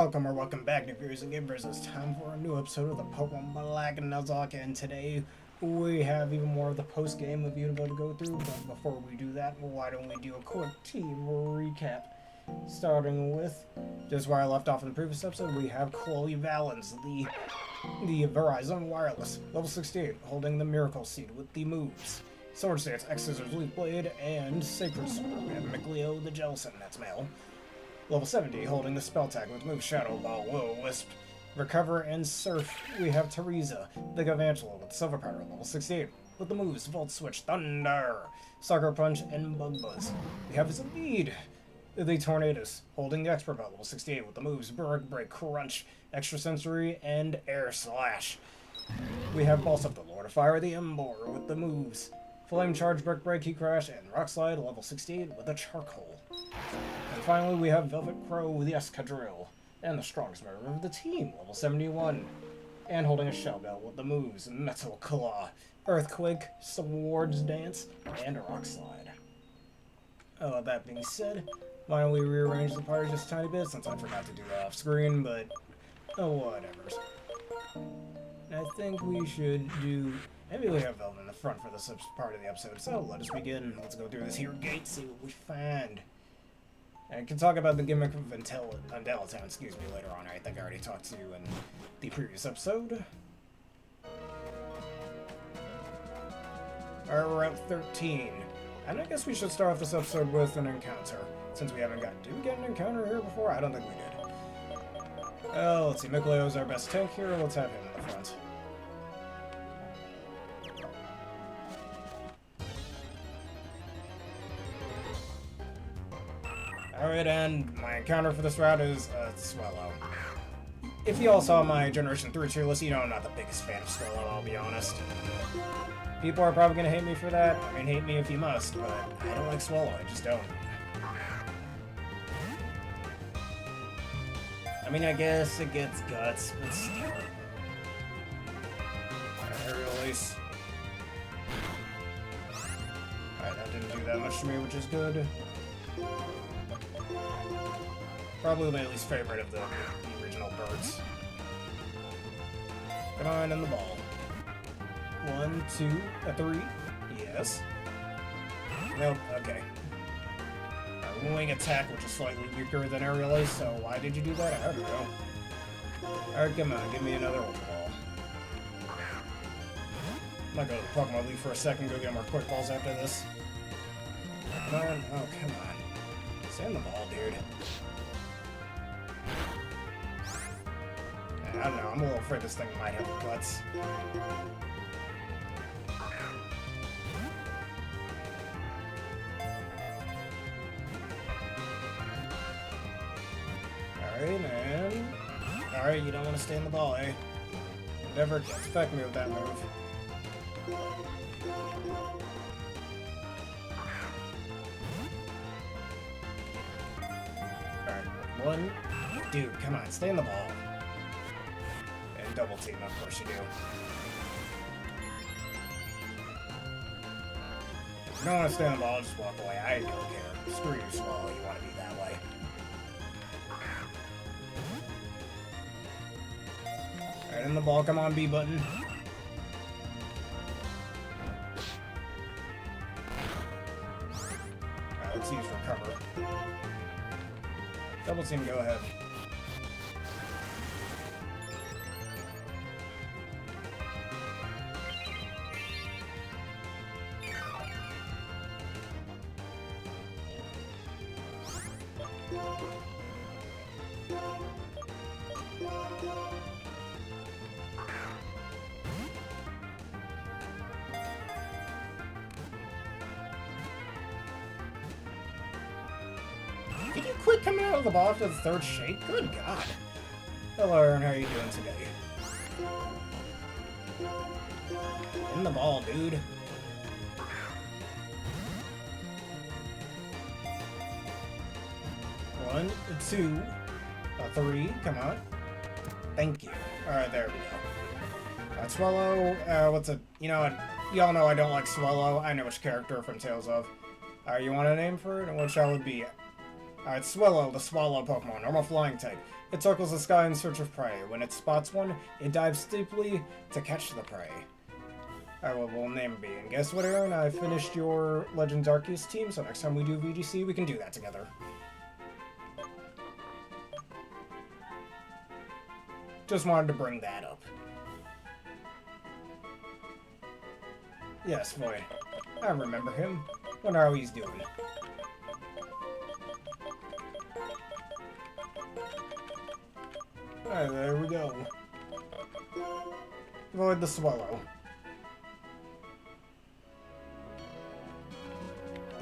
Welcome or welcome back, new viewers and gamers. It's time for a new episode of the Pokemon Black and Nuzlocke, and today we have even more of the post-game of Unova to go through, but before we do that, why don't we do a quick team recap? Starting with, just where I left off in the previous episode, we have Chloe Valens, the Verizon Wireless, level 68, holding the Miracle Seed with the moves Sword Stance, X Scissors, Leaf Blade, and Sacred Sword. We have Micleo the Jellicent, that's male. Level 70, holding the spell tag with moves Shadow Ball, Will-O-Wisp, Recover, and Surf. We have Teresa, the Galvantula with Silver Powder, level 68, with the moves Volt Switch, Thunder, Sucker Punch, and Bug Buzz. We have Zavid, the Tornadus, holding the Expert Belt, level 68, with the moves Brick Break, Crunch, Extrasensory, and Air Slash. We have Balsam, the Lord of Fire, the Embor, with the moves Flame Charge, Brick Break, Heat Crash, and Rock Slide, level 68, with a Charcoal. And finally, we have Velvet Crow, the Escadrille, and the strongest member of the team, level 71, and holding a Shell Bell with the moves Metal Claw, Earthquake, Swords Dance, and Rock Slide. That being said, why don't we rearrange the party just a tiny bit, since I forgot to do that off screen, but whatever. I think we should do... Maybe we have Velvet in the front for this part of the episode, so let us begin. Let's go through this here gate, see what we find. I can talk about the gimmick of Undelatown, excuse me, later on. I think I already talked to you in the previous episode. Alright, we're at 13. And I guess we should start off this episode with an encounter, since we haven't got... Did we get an encounter here before? I don't think we did. Let's see, Micleo's our best tank here. Let's have him in the front. Alright, and my encounter for this route is Swellow. If you all saw my Generation 3 tier list, you know I'm not the biggest fan of Swellow, I'll be honest. People are probably gonna hate me for that. I mean, hate me if you must, but I don't like Swellow, I just don't. I mean, I guess it gets guts, but still. Aerial Ace. Alright, that didn't do that much to me, which is good. Probably my least favorite of the original birds. Come on, in the ball. 1, 2, a 3. Yes. Nope, okay. Our wing attack, which is slightly weaker than Aerial Ace, so why did you do that? I don't know. Alright, come on, give me another Ultra Ball. I might go to the Pokemon League for a second, go get more Quick Balls after this. Come on, oh, come on. Stay in the ball, dude. I don't know, I'm a little afraid this thing might have guts. Alright, man. Alright, you don't want to stay in the ball, eh? Never affect me with that move. Alright, 1. Dude, come on, stay in the ball. Double team, of course you do. If you don't want to stay on the ball, just walk away. I don't care. Screw you, Swallow. You want to be that way. Alright, in the ball. Come on, B button. Alright, let's use Recover. Double team, go ahead. Did you quit coming out of the ball after the third shake? Good God. Hello, Aaron. How are you doing today? In the ball, dude. 1, 2, 3. Come on. Thank you. Alright, there we go. Swallow. What's a... You know what? Y'all know I don't like Swallow. I know which character from Tales of. You want a name for it? And what shall it be? Alright, Swallow, the swallow Pokemon, normal flying type. It circles the sky in search of prey. When it spots one, it dives deeply to catch the prey. Alright, well, we'll name it be. And guess what, Aaron? I finished your Legends Arceus team, so next time we do VGC, we can do that together. Just wanted to bring that up. Yes, Void. I remember him. Wonder how he's doing. Alright, there we go. Void the Swallow.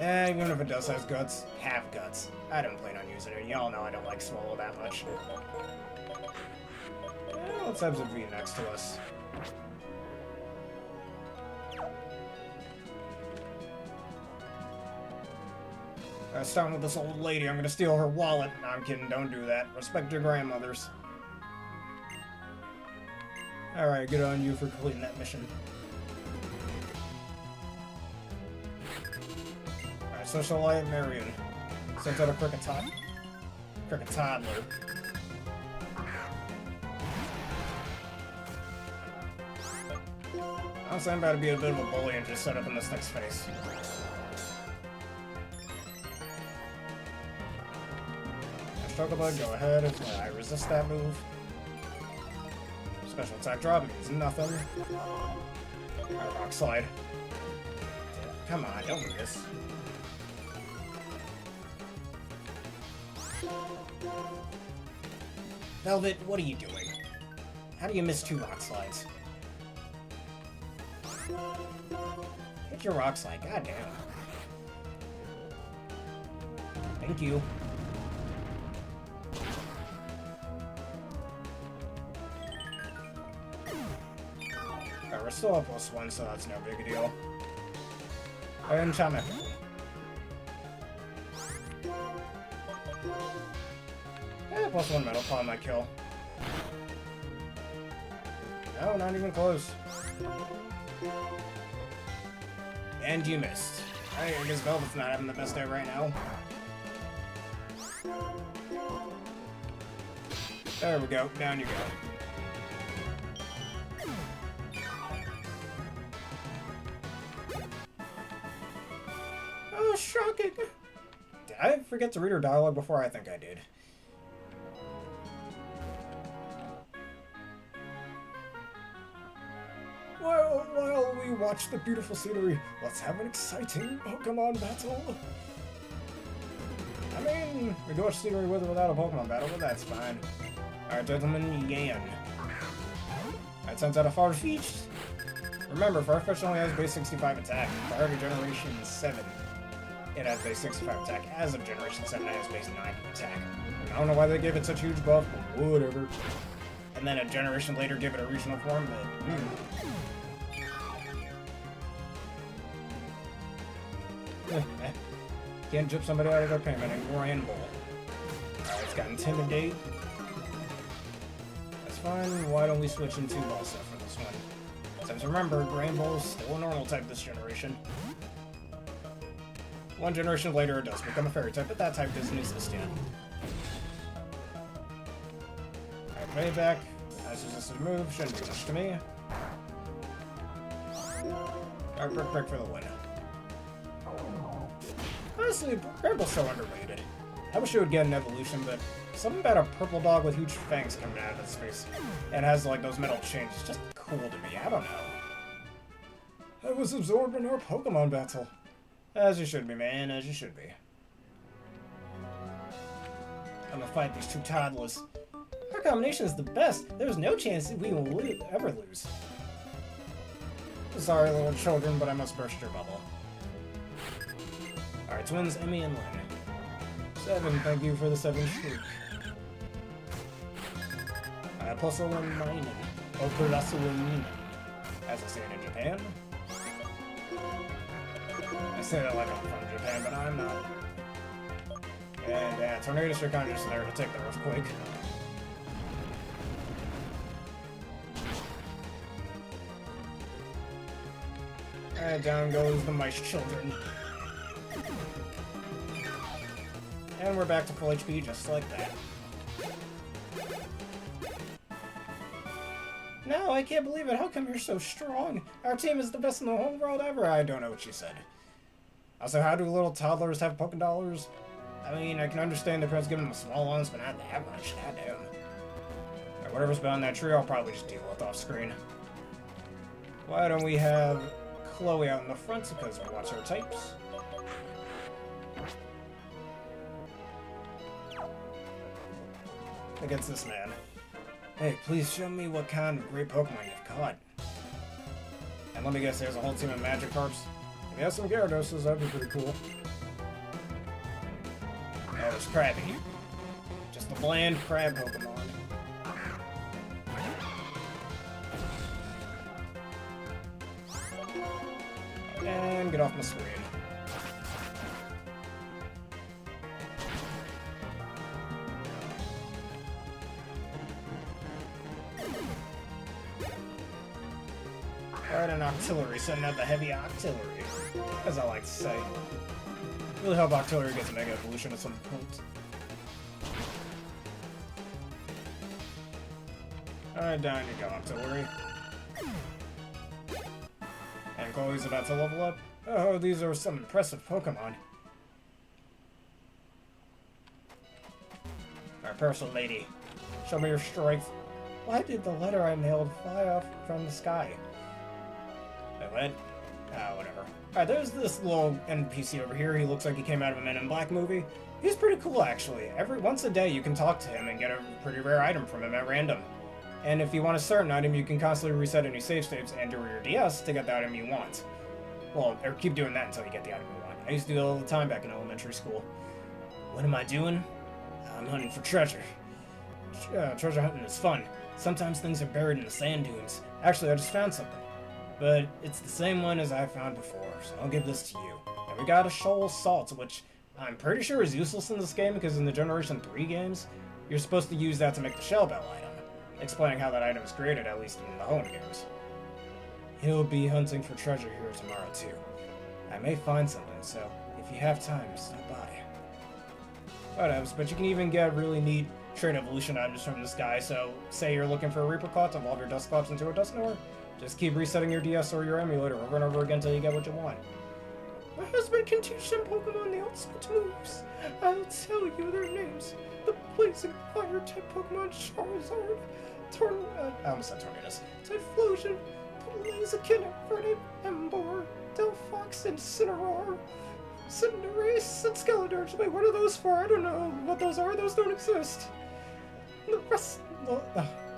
And even if it does have guts, half guts. I don't plan on using it. Y'all know I don't like Swallow that much. Let's have some V next to us. Starting with this old lady, I'm gonna steal her wallet. No, I'm kidding, don't do that. Respect your grandmothers. Alright, good on you for completing that mission. Alright, Socialite Marion. Sent out a Cricket Toddler. Honestly, I'm about to be a bit of a bully and just set up in this thing's face. Chocobug, go ahead. I resist that move. Special attack drop means nothing. Alright, Rock Slide. Come on, don't miss. Velvet, what are you doing? How do you miss 2 Rock Slides? Hit your Rock Slide, goddamn. Thank you. Alright, we're still at +1, so that's no big deal. And Chame. Yeah, +1 metal upon my kill. No, not even close. And you missed. I guess Velvet's not having the best day right now. There we go. Down you go. Oh, shocking! Did I forget to read her dialogue before? I think I did. Well, while we watch the beautiful scenery, let's have an exciting Pokemon battle. I mean, we can watch scenery with or without a Pokemon battle, but that's fine. Alright, Gentleman Yan. That sends out a Farfetch'd. Remember, Farfetch'd only has base 65 attack. Prior to Generation 7, it has base 65 attack. As of Generation 7, it has base 90 attack. I don't know why they gave it such huge buff, but whatever. And then a generation later give it a regional form, but Can't jump somebody out of their payment in Grand Bowl. Alright, it's got Intimidate. That's fine. Why don't we switch into Balsa for this one? Since remember, Grand Bowl is still a normal type this generation. One generation later, it does become a fairy type, but that type doesn't exist yet. Alright, payback. That's just a move. Shouldn't do much to me. Alright, Brick for the win. Honestly, Grambl's so underrated. I wish it would get an evolution, but something about a purple dog with huge fangs coming out of its face and has like those metal chains is just cool to me. I don't know. I was absorbed in our Pokemon battle. As you should be, man. As you should be. I'm gonna fight these 2 toddlers. Our combination is the best. There's no chance we will ever lose. Sorry, little children, but I must burst your bubble. Alright, twins, Emmy and Lynn. 7, thank you for the 7 streak. Porcelain or Porcelain, as I say it in Japan. I say that like I'm from Japan, but I'm not. And Tornado Shuriken just there to take the earthquake. And down goes the mice children. And we're back to full HP just like that. No, I can't believe it. How come you're so strong? Our team is the best in the whole world ever. I don't know what she said. Also, how do little toddlers have Pokédollars? I mean, I can understand the parents giving them small ones, but not that much. Goddamn. Alright, whatever's behind that tree, I'll probably just deal with off screen. Why don't we have Chloe out in the front because we watch her types? Against this man. Hey, please show me what kind of great Pokemon you've caught. And let me guess, there's a whole team of Magikarps. If you have some Gyarados, that'd be pretty cool. Oh, it's Krabby. Just a bland crab Pokemon. And get off my screen. Alright, an Octillery, sending out the heavy Octillery, as I like to say. Really hope Octillery gets a Mega Evolution at some point. Alright, down you go, Octillery. And Chloe's about to level up. Oh, these are some impressive Pokemon. Alright, Parasol Lady, show me your strength. Why did the letter I mailed fly off from the sky? What? Whatever. Alright, there's this little NPC over here. He looks like he came out of a Men in Black movie. He's pretty cool, actually. Once a day, you can talk to him and get a pretty rare item from him at random. And if you want a certain item, you can constantly reset any save states and do your DS to get the item you want. Well, or keep doing that until you get the item you want. I used to do that all the time back in elementary school. What am I doing? I'm hunting for treasure. Treasure hunting is fun. Sometimes things are buried in the sand dunes. Actually, I just found something. But it's the same one as I found before, so I'll give this to you. And we got a Shoal Salt, which I'm pretty sure is useless in this game, because in the Generation 3 games, you're supposed to use that to make the Shell Bell item, explaining how that item is created, at least in the home games. He'll be hunting for treasure here tomorrow, too. I may find something, so if you have time, stop by. Whatevs, but you can even get really neat trait evolution items from this guy, so say you're looking for a Reaper Claw to evolve your Dusclops into a Dusknoir, just keep resetting your DS or your emulator over and over again until you get what you want. My husband can teach some Pokemon the ultimate moves. I'll tell you their names. The Blazing Fire-type Pokemon Charizard, I almost said Tornadus, Typhlosion, Blaziken, Verdant, Emboar, Delphox, Incineroar, Cinderace, and Skeledirge. Wait, what are those for? I don't know what those are. Those don't exist.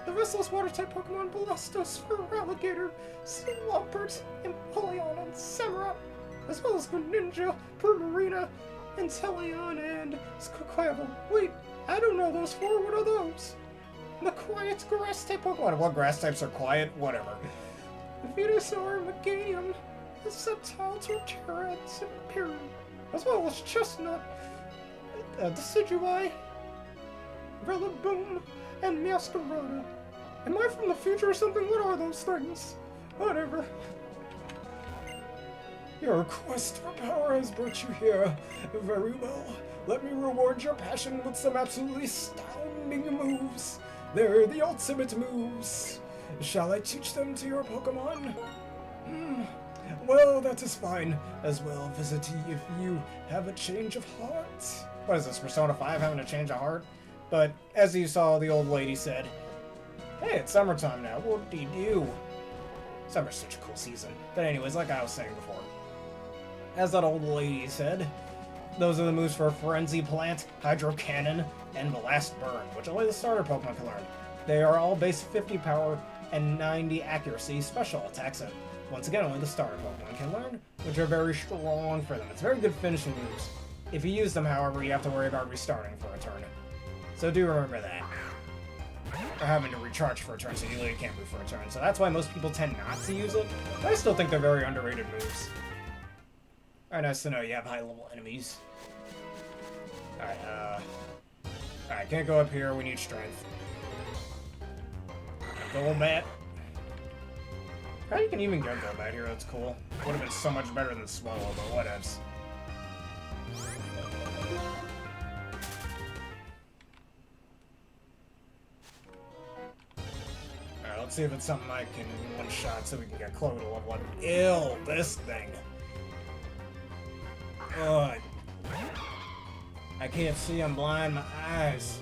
The restless water-type Pokemon Blastos, Feraligatr, Swampert, Empoleon, and Samurott, as well as Greninja, Primarina, Inteleon, and Squirtle. Wait, I don't know those four. What are those? The quiet grass-type Pokemon. What grass types are quiet? Whatever. Venusaur, Meganium, the Sceptile, Torterra, and Imperium, as well as Chestnut, Decidueye, Rillaboom, and Masquerada. Am I from the future or something? What are those things? Whatever. Your quest for power has brought you here. Very well. Let me reward your passion with some absolutely astounding moves. They're the ultimate moves. Shall I teach them to your Pokemon? Well, that is fine. As well, visit if you have a change of heart. What is this, Persona 5 having a change of heart? But, as you saw, the old lady said, hey, it's summertime now, whoop-de-doo. Summer's such a cool season. But anyways, like I was saying before, as that old lady said, those are the moves for Frenzy Plant, Hydro Cannon, and Blast Burn, which only the starter Pokemon can learn. They are all base 50 power and 90 accuracy special attacks that, once again, only the starter Pokemon can learn, which are very strong for them. It's very good finishing moves. If you use them, however, you have to worry about restarting for a turn. So do remember that. Or having to recharge for a turn, so you really can't move for a turn. So that's why most people tend not to use it, but I still think they're very underrated moves. Alright, nice to know you have high-level enemies. Alright, can't go up here, we need strength. Golbat. How you can even get Golbat here, that's cool. Would have been so much better than Swallow, but whatevs. Let's see if it's something I can one-shot so we can get Chloe to level up. Ew, this thing. Ugh. I can't see, I'm blind, my eyes.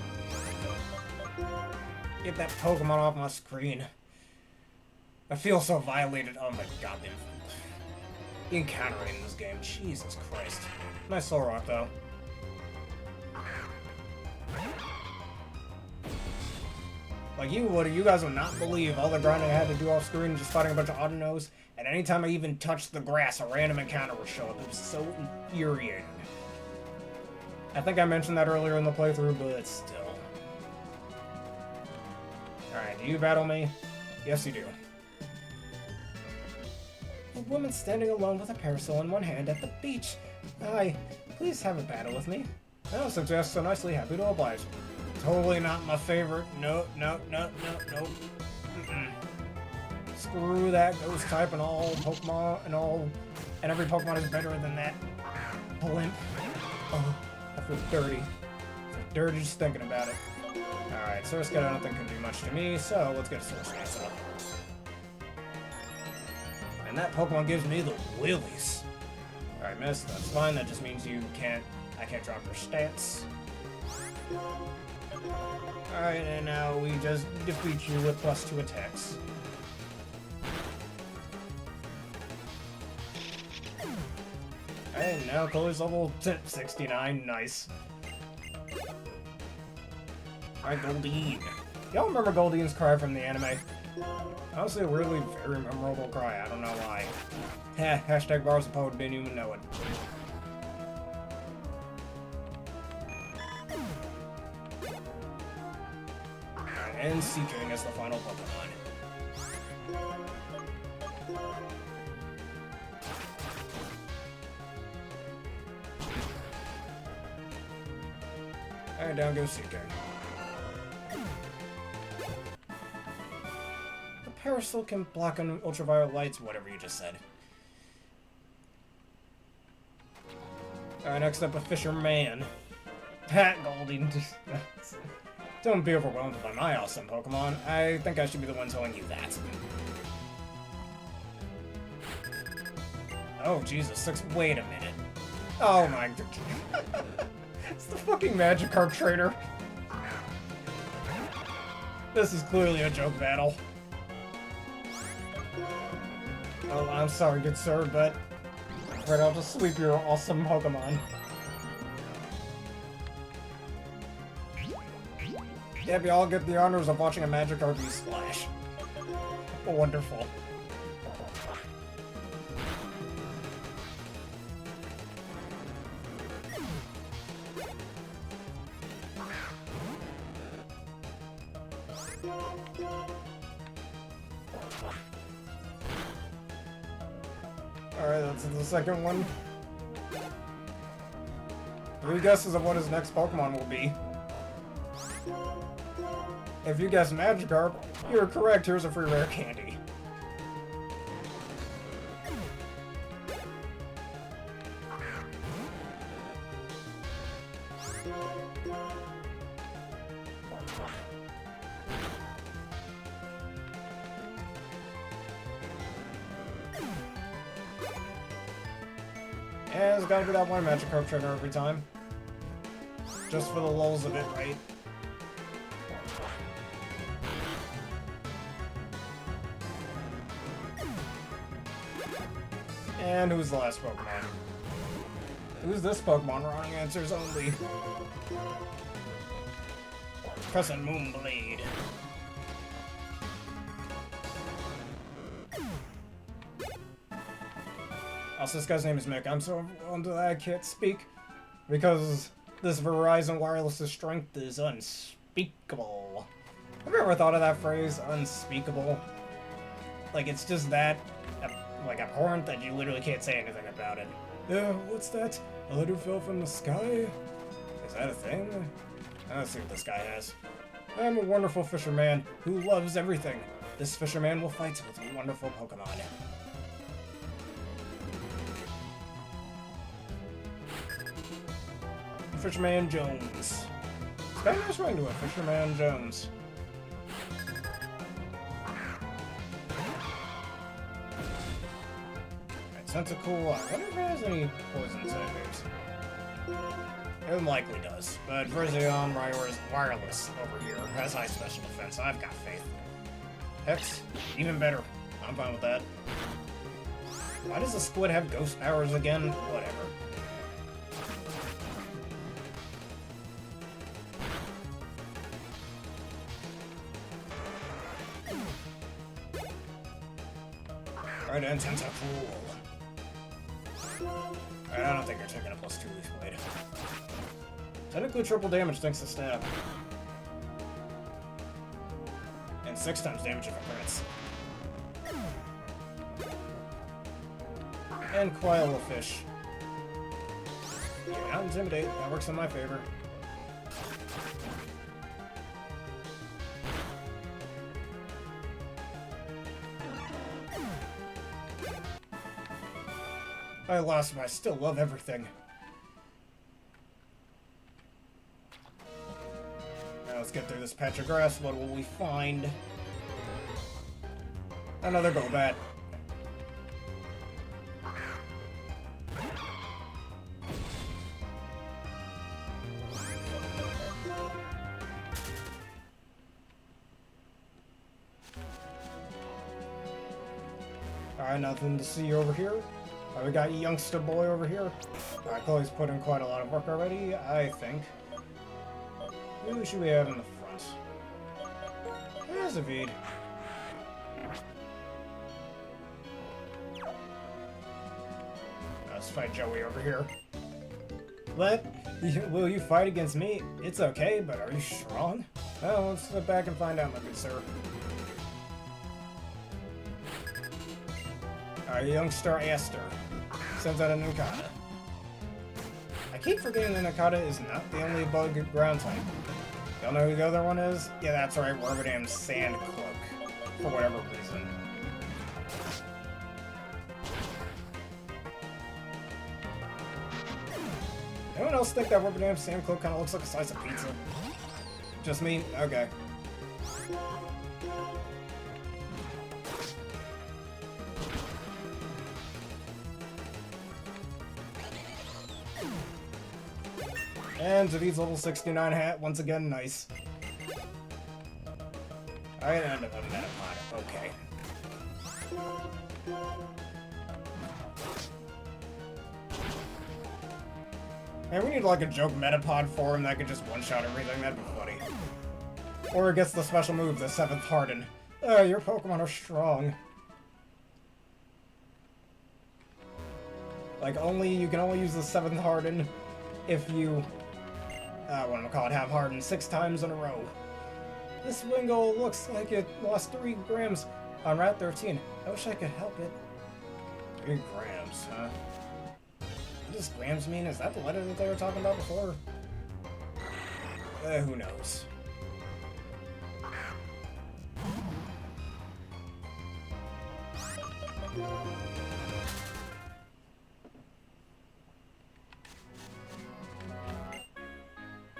Get that Pokemon off my screen. I feel so violated. Oh my goddamn. Encountering in this game, Jesus Christ. Nice Soul Rock though. Like you guys would not believe all the grinding I had to do off screen just fighting a bunch of Autonos, and anytime I even touched the grass, a random encounter would show up. It was so infuriating. I think I mentioned that earlier in the playthrough, but still. Alright, do you battle me? Yes, you do. A woman standing alone with a parasol in one hand at the beach. Hi, please have a battle with me. Oh, suggest so nicely, happy to oblige. Totally not my favorite. No. Screw that ghost type and all Pokemon and every Pokemon is better than that blimp. Oh, I feel dirty. I feel dirty just thinking about it. Alright, Source Cat I don't think can do much to me, so let's get a Source Cat up. And that Pokemon gives me the willies. Alright, miss, that's fine. That just means I can't drop your stats. Alright, and now we just defeat you with +2 attacks. Alright, now Chloe's level 69, nice. Alright, Goldeen. Y'all remember Goldeen's cry from the anime? Honestly, a really very memorable cry, I don't know why. Heh, hashtag bars of poet didn't even know it. And Seeking as the final Pokemon. Alright, down goes Seeking. The Parasol can block on ultraviolet lights, whatever you just said. Alright, next up a Fisherman. Ha, Goldeen. Don't be overwhelmed by my awesome Pokemon. I think I should be the one telling you that. Oh, Jesus. Wait a minute. Oh my god. It's the fucking Magikarp trainer. This is clearly a joke battle. Oh, I'm sorry, good sir, but I'm afraid I'll just sweep your awesome Pokemon. Yep, y'all get the honors of watching a Magikarp use Splash. Wonderful. Alright, that's the second one. 3 guesses of what his next Pokemon will be. If you guess Magikarp, you're correct. Here's a free rare candy. And it's gotta be that one Magikarp trainer every time. Just for the lulz of it, right? And who's the last Pokemon? Who's this Pokemon? Wrong answers only. Crescent Moonblade. Also, this guy's name is Mick. I'm so overwhelmed that I can't speak because this Verizon Wireless's strength is unspeakable. Have you ever thought of that phrase, unspeakable? Like, it's just that like abhorrent that you literally can't say anything about it. Yeah, what's that? A letter fell from the sky? Is that a thing? Let's see what this guy has. I'm a wonderful fisherman who loves everything. This fisherman will fight with wonderful Pokemon. Fisherman Jones. It's kind of nice running to it, Fisherman Jones. Tentacle. I wonder if it has any poison types. It likely does, but Verzion Wireless over here has high special defense. I've got faith. Hex, even better. I'm fine with that. Why does the squid have ghost powers again? Whatever. Right, and Tentacle. I don't think you're taking a +2 leaf blade. Technically triple damage thanks to stab. And 6 times damage if it crits. And Quail a fish. Yeah, Intimidate. That works in my favor. I lost, but I still love everything. Now let's get through this patch of grass. What will we find? Another Golbat. Alright, nothing to see over here. We got youngster boy over here. Chloe's put in quite a lot of work already, I think. Who should we have in the front? There's a Veed. Let's fight Joey over here. Will you fight against me? It's okay, but are you strong? Well, let's sit back and find out, my good sir. Youngster Aster sends out a Nakata. I keep forgetting the Nakata is not the only bug ground type. Y'all know who the other one is? Yeah, that's right, Warbadam's Sand Cloak. For whatever reason. Anyone else think that Warbadam's Sand Cloak kind of looks like a slice of pizza? Just me? Okay. And Zavid's level 69 hat, once again, nice. I end up with a Metapod, okay. Man, we need like a joke Metapod for him that could just one-shot everything, that'd be funny. Or it gets the special move, the 7th Harden. Your Pokemon are strong. Like, you can only use the 7th Harden if you... what am I call it? Have Harden 6 times in a row. This Wingull looks like it lost 3 grams on Route 13. I wish I could help it. 3 grams, huh? What does grams mean? Is that the letter that they were talking about before? Who knows?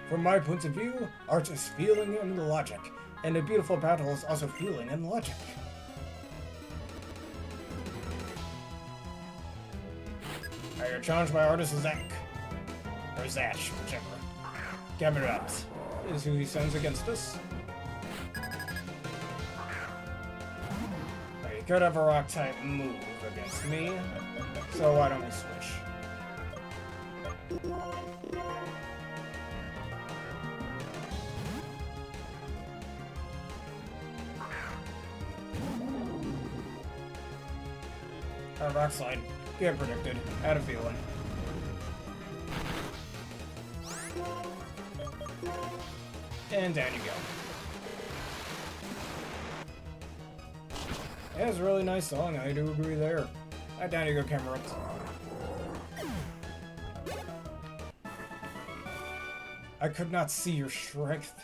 From my point of view, art is feeling and logic, and a beautiful battle is also feeling and logic. You're challenged by artist Zach. Or Zach, whichever. Gamerat is who he sends against us. You could have a rock type move against me, so why don't we switch? Rock Slide. Get predicted. Had a feeling. And down you go. Yeah, it's a really nice song. I do agree there. Down you go, camera. I could not see your strength.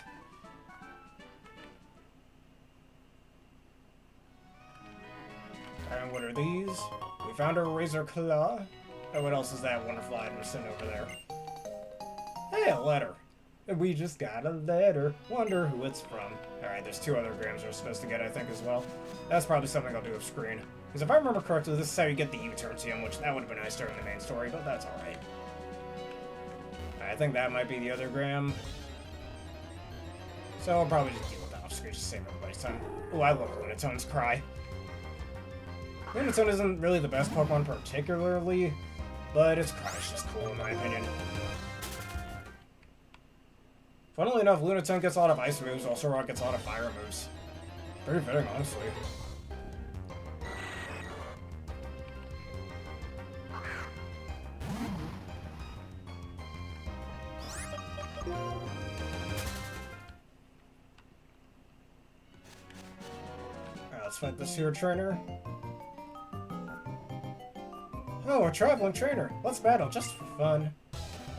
And what are these? We found our Razor Claw. And what else is that wonderful item we're sitting over there? Hey, a letter. We just got a letter. Wonder who it's from. Alright, there's 2 other grams we're supposed to get, I think, as well. That's probably something I'll do off screen. Because if I remember correctly, this is how you get the U-Tertium, which that would have been nice during the main story, but that's alright. I think that might be the other gram. So I'll probably just deal with that off screen to save everybody's time. Oh, I love Lunatone's cry. Lunatone isn't really the best Pokemon particularly, but its cry is just cool in my opinion. Funnily enough, Lunatone gets a lot of ice moves, while Solrock gets a lot of fire moves. Very fitting, honestly. Alright, let's fight this here trainer. Oh, a traveling trainer. Let's battle, just for fun.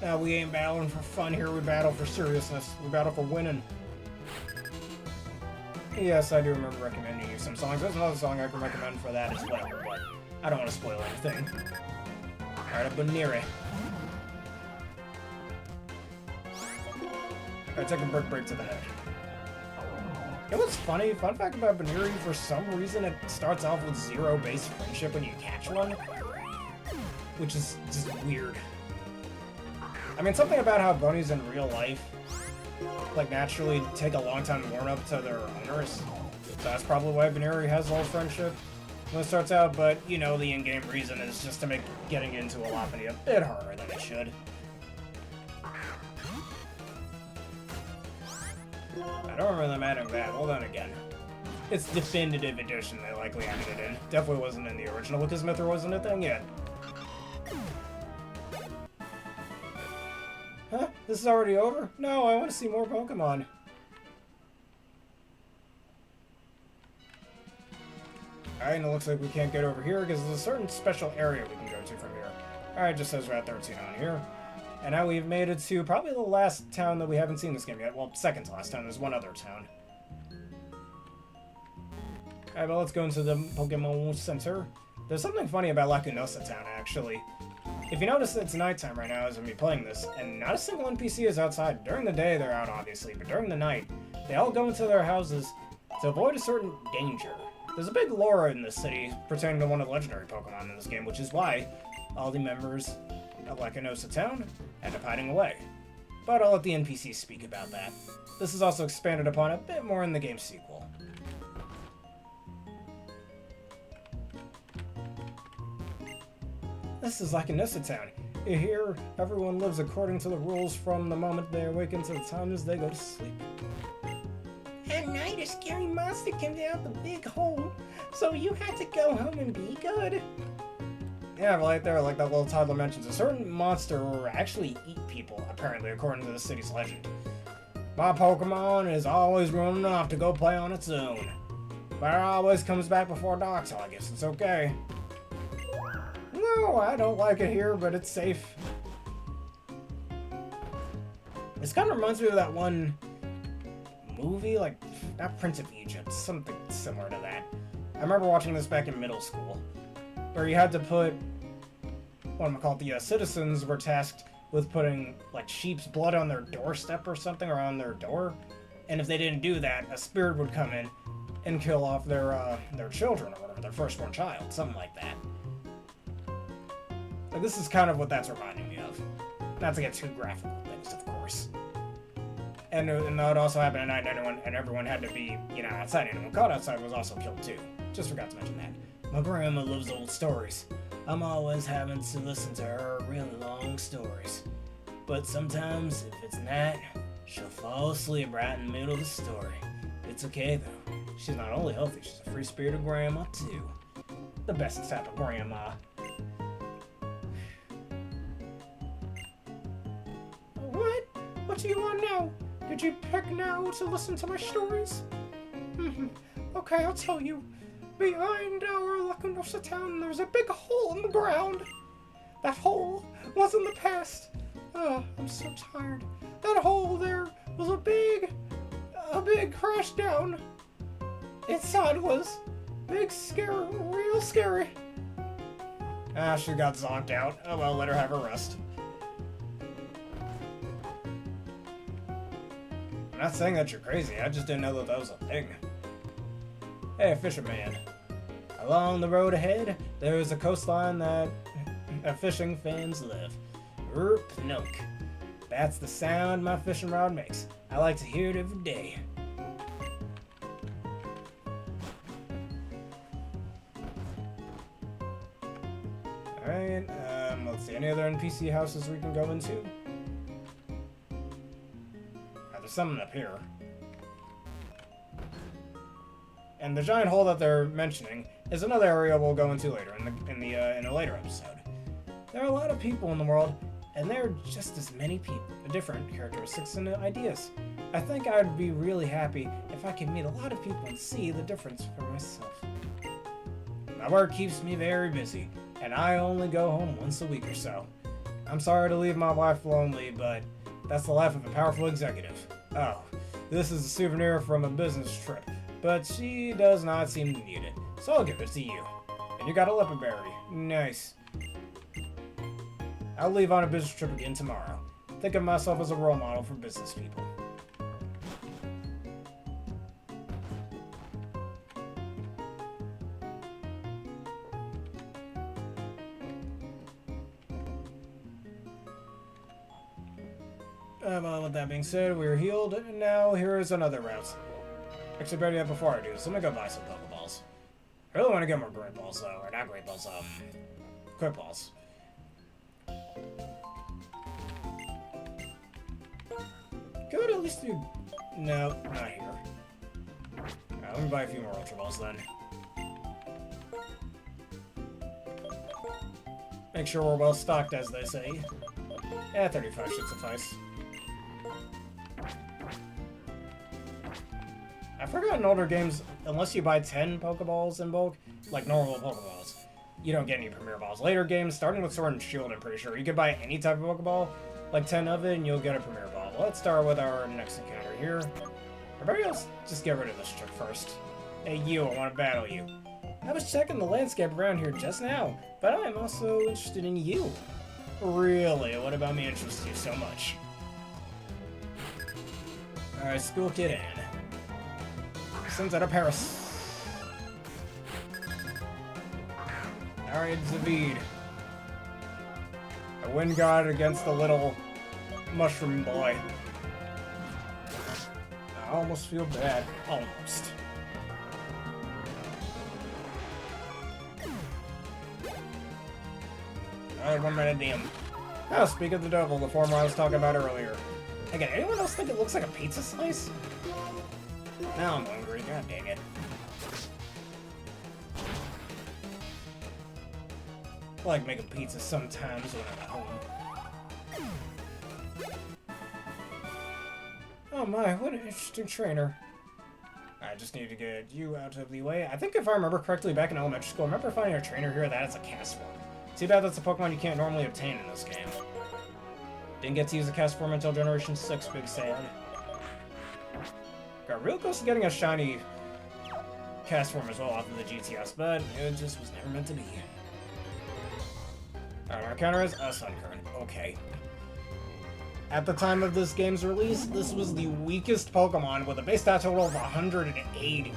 Now, we ain't battling for fun here, we battle for seriousness. We battle for winning. Yes, I do remember recommending you some songs. There's another song I can recommend for that as well, but I don't want to spoil anything. Alright, a Baniri. Alright, take a break to the head. You know what's funny? Fun fact about Baniri, for some reason it starts off with 0 base friendship when you catch one. Which is just weird. I mean, something about how bunnies in real life, like, naturally take a long time to warm up to their owners. So that's probably why Baniri has low friendship when it starts out, but, you know, the in-game reason is just to make getting into a Lopunny a bit harder than it should. I don't remember them adding that. Well, then again, it's definitive edition they likely added it in. Definitely wasn't in the original because Mythra wasn't a thing yet. Huh? This is already over? No, I want to see more Pokemon. Alright, and it looks like we can't get over here because there's a certain special area we can go to from here. Alright, just says Route 13 on here. And now we've made it to probably the last town that we haven't seen this game yet. Well, second to last town. There's one other town. Alright, but let's go into the Pokemon Center. There's something funny about Lacunosa Town, actually. If you notice, it's nighttime right now as I'm playing this, and not a single NPC is outside. During the day, they're out, obviously, but during the night, they all go into their houses to avoid a certain danger. There's a big lore in this city pertaining to one of the legendary Pokemon in this game, which is why all the members of Lacunosa Town end up hiding away. But I'll let the NPCs speak about that. This is also expanded upon a bit more in the game's sequel. This is Lacunosa Town. Here, everyone lives according to the rules from the moment they awaken to the time as they go to sleep. At night, a scary monster came out the big hole, so you had to go home and be good. Yeah, right there, like that little toddler mentions, a certain monster will actually eat people, apparently, according to the city's legend. My Pokemon is always running off to go play on its own, but it always comes back before dark, so I guess it's okay. No, I don't like it here, but it's safe. This kind of reminds me of that one movie, like, not Prince of Egypt, something similar to that. I remember watching this back in middle school, where you had to put, the citizens were tasked with putting, like, sheep's blood on their doorstep or something, or on their door, and if they didn't do that, a spirit would come in and kill off their children, or whatever, their firstborn child, something like that. Like, this is kind of what that's reminding me of. Not to get too graphic with things, of course. And that would also happen at night, and everyone had to be, outside. Anyone caught outside was also killed, too. Just forgot to mention that. My grandma loves old stories. I'm always having to listen to her really long stories. But sometimes, if it's night, she'll fall asleep right in the middle of the story. It's okay, though. She's not only healthy, she's a free-spirited grandma, too. The best type of grandma. What do you want now? Did you pick now to listen to my stories? Okay, I'll tell you. Behind our Lacunosa Town, there's a big hole in the ground. That hole was in the past. I'm so tired. That hole there was a big crash down. Inside was big, scary, real scary. She got zonked out. Oh well, let her have her rest. Not saying that you're crazy, I just didn't know that was a thing. Hey, fisherman. Along the road ahead, there is a coastline that fishing fans live. Nook. That's the sound my fishing rod makes. I like to hear it every day. Alright, let's see. Any other NPC houses we can go into? There's something up here. And the giant hole that they're mentioning is another area we'll go into later in a later episode. There are a lot of people in the world, and there are just as many people, different characteristics and ideas. I think I'd be really happy if I could meet a lot of people and see the difference for myself. My work keeps me very busy, and I only go home once a week or so. I'm sorry to leave my wife lonely, but that's the life of a powerful executive. Oh, this is a souvenir from a business trip, but she does not seem to need it, so I'll give it to you. And you got a leopard berry. Nice. I'll leave on a business trip again tomorrow. Think of myself as a role model for business people. Well, with that being said, we're healed, and now here is another route. Actually, better yet, before I do this, I'm gonna go buy some Pokeballs. I really want to get more Great Balls, though. Or not Great Balls, Quick Balls. Could at least do... No, not here. Alright, let me buy a few more Ultra Balls, then. Make sure we're well stocked, as they say. Yeah, 35 should suffice. I forgot in older games, unless you buy 10 Pokeballs in bulk, like normal Pokeballs, you don't get any Premier Balls. Later games, starting with Sword and Shield, I'm pretty sure, you could buy any type of Pokeball, like 10 of it, and you'll get a Premier Ball. Let's start with our next encounter here. Or maybe let's just get rid of this chick first. Hey you, I want to battle you. I was checking the landscape around here just now, but I am also interested in you. Really? What about me interests you so much? Alright, school kid in. Sends out of Paris. Alright, Zavid. A wind god against the little mushroom boy. I almost feel bad. Almost. Alright, 1 minute DM. Oh, speak of the devil, the former I was talking about earlier. Again, anyone else think it looks like a pizza slice? Now I'm hungry, god dang it. I like making pizza sometimes when I'm at home. Oh my, what an interesting trainer. I just need to get you out of the way. I think if I remember correctly, back in elementary school, I remember finding a trainer here that has a cast form. Too bad that's a Pokemon you can't normally obtain in this game. Didn't get to use the cast form until Generation 6, big sad. Got real close to getting a shiny cast form as well off of the GTS, but it just was never meant to be. Alright, our counter is a Sunkern. Okay. At the time of this game's release, this was the weakest Pokemon with a base stat total of 180.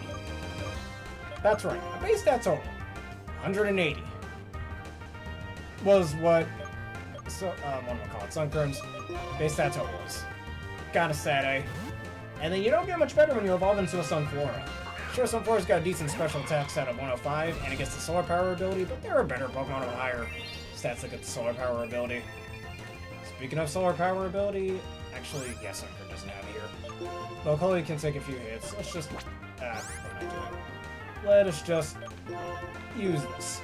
That's right, a base stat total. 180. Was what, what do we call it, Sunkern's base stat total is. Kinda sad, eh? And then you don't get much better when you evolve into a Sunflora. Sure, Sunflora's got a decent special attack stat of 105, and it gets the Solar Power ability, but there are better Pokemon with higher stats that get the Solar Power ability. Speaking of Solar Power ability, actually, yes, Sunkern doesn't have it here. Volcoli can take a few hits. Let's just, what am I doing? Let us just use this.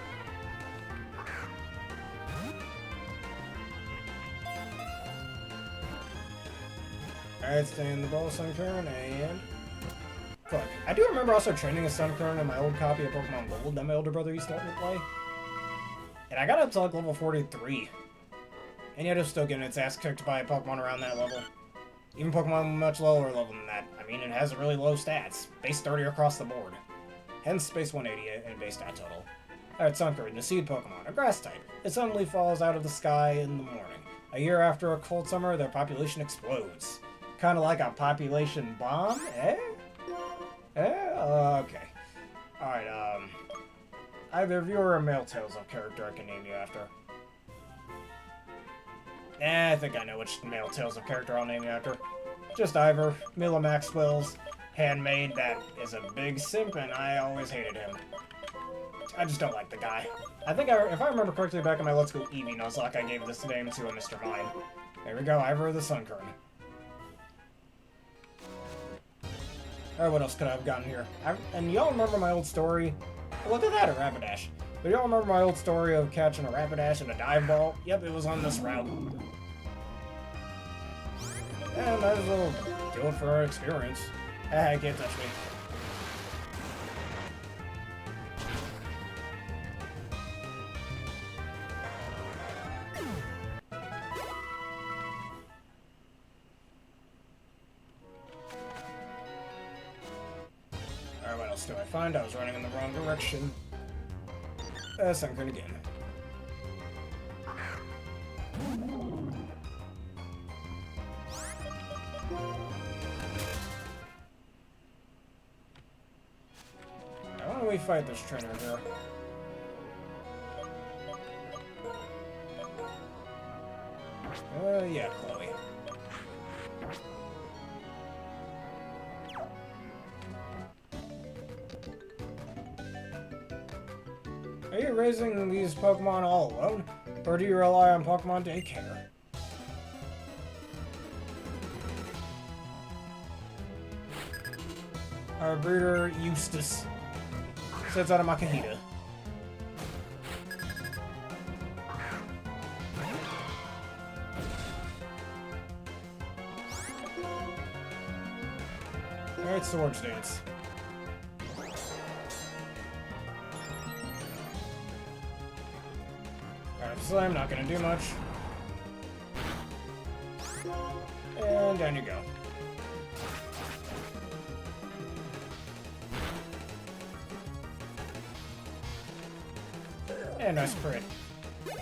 Alright, stay in the ball, Sunkern, and... Fuck. I do remember also training a Sunkern in my old copy of Pokemon Gold that my older brother used to let me play. And I got up to like level 43. And yet it's still getting its ass kicked by a Pokemon around that level. Even Pokemon much lower level than that. I mean, it has really low stats. Base 30 across the board. Hence base 180 and base stat total. Alright, Sunkern, the seed Pokemon, a grass type. It suddenly falls out of the sky in the morning. A year after a cold summer, their population explodes. Kind of like a population bomb, eh? Okay. Alright, either of you are a male Tales of character I can name you after. I think I know which male Tales of character I'll name you after. Just Ivor, Mila Maxwell's handmaid that is a big simp, and I always hated him. I just don't like the guy. I think, if I remember correctly, back in my Let's Go Eevee Nuzlocke, I gave this name to a Mr. Mime. There we go, Ivor the Sunkern. Alright, what else could I have gotten here? And y'all remember my old story? Look at that, a Rapidash. But y'all remember my old story of catching a Rapidash and a dive ball? Yep, it was on this route. Yeah, might as well do it for our experience. Ah, can't touch me. Alright, what else do I find? I was running in the wrong direction. Sunkern again. Now, why don't we fight this trainer here? Yeah, Chloe. Are you raising these Pokemon all alone? Or do you rely on Pokemon daycare? Our breeder, Eustace, sits out of Makahita. Alright, Swords Dance. Slam, not gonna do much. And down you go. And nice crit.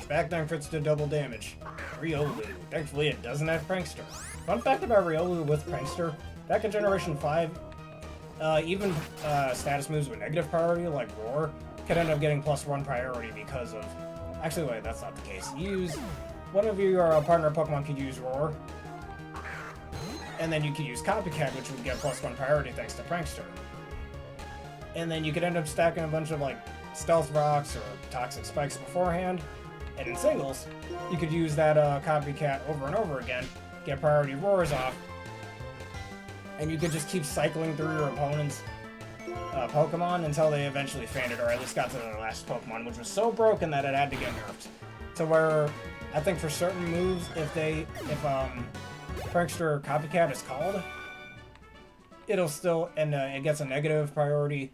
Back then crits did double damage. Riolu. Thankfully it doesn't have Prankster. Fun fact about Riolu with Prankster, back in Generation 5, even status moves with negative priority, like Roar, could end up getting +1 priority because of... Actually, wait, that's not the case. One of you or a partner Pokemon could use Roar, and then you could use Copycat, which would get +1 priority thanks to Prankster. And then you could end up stacking a bunch of, like, Stealth Rocks or Toxic Spikes beforehand, and in singles, you could use that Copycat over and over again, get priority Roars off, and you could just keep cycling through your opponent's Pokemon until they eventually fainted, or at least got to their last Pokemon, which was so broken that it had to get nerfed. To where, I think for certain moves, if Prankster Copycat is called, it'll still, and it gets a negative priority,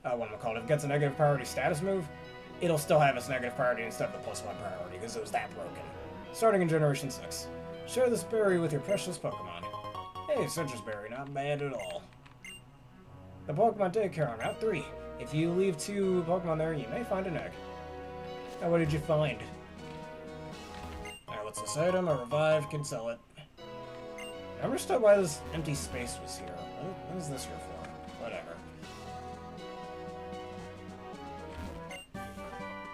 if it gets a negative priority status move, it'll still have its negative priority instead of the +1 priority, because it was that broken. Starting in Generation 6. Share this berry with your precious Pokemon. Hey, Citrus Berry, not bad at all. The Pokemon Daycare on Route 3. If you leave 2 Pokemon there, you may find an egg. Now, what did you find? Alright, what's this item? A revive, can sell it. I understood why this empty space was here. What is this here for? Whatever.